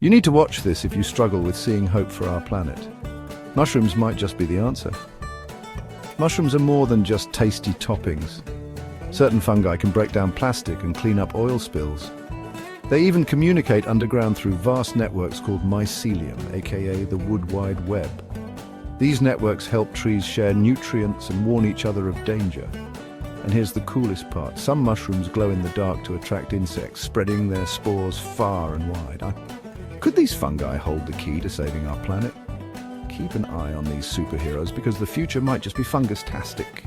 You need to watch this if you struggle with seeing hope for our planet. Mushrooms might just be the answer. Mushrooms are more than just tasty toppings. Certain fungi can break down plastic and clean up oil spills. They even communicate underground through vast networks called mycelium, aka the wood wide web. These networks help trees share nutrients and warn each other of danger. And here's the coolest part. Some mushrooms glow in the dark to attract insects, spreading their spores far and wide. Could these fungi hold the key to saving our planet? Keep an eye on these superheroes because the future might just be fungus-tastic.